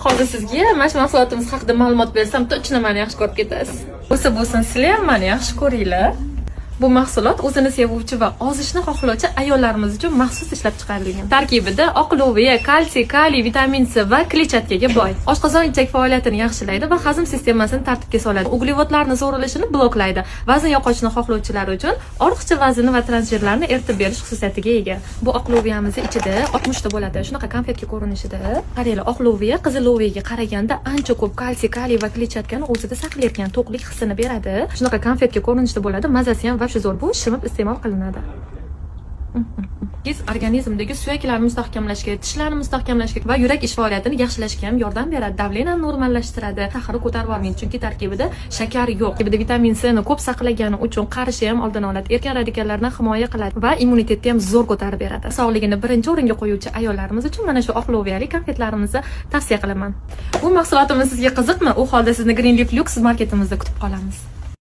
Hozir sizga mana shu mahsulotimiz haqida ma'lumot bersam, точно meni yaxshi ko'rib ketasiz. Bo'lsa sizlar ham meni yaxshi ko'ringlar. Bu mahsulot o'zini sevuvchi va ozishni xohlovchi ayollarimiz uchun maxsus ishlab chiqarilgan. Tarkibida oqloviya, kalsiy, kaliy, vitamin C va kletchatkaga boy. Oshqozon ichak faoliyatini yaxshilaydi va hazm sistemasini tartibga soladi. Uglevodlarni zo'rilishini bloklaydi. Vazn yo'qotishni xohlovchilar uchun ortiqcha vazn va transferlarni eritib berish xususiyatiga ega. Bu oqloviyamiz ichida 60 ta bo'ladi. Shunaqa konfetga ko'rinishida. Qaranglar, oqloviya qiziloviyaga qaraganda ancha ko'p kalsiy, kaliy va kletchatkani o'zida saqlayotgan, to'qlik hissini beradi. Shunaqa konfetga ko'rinishida bo'ladi. Mazasi ham shu zo'r, bu shimib iste'mol qilinadi. Organizmdagi suyaklarni mustahkamlashga, tishlarni mustahkamlashga va yurak ish faoliyatini yaxshilashga ham yordam beradi. Davleniyani normallashtiradi, taxiri ko'tarib olmaydi, chunki tarkibida shakar yo'q. Tarkibida vitamin C ni ko'p saqlagani uchun qarishni ham oldini oladi, erkin radikallardan himoya qiladi va immunitetni ham zo'r ko'tarib beradi. Sog'ligini birinchi o'ringa qo'yuvchi ayollarimiz uchun mana shu oqloviyali konfetlarimizni tavsiya qilaman. Bu mahsulotimiz sizga qiziqmi? U holda sizni Green Leaf Lux marketimizda kutib qolamiz.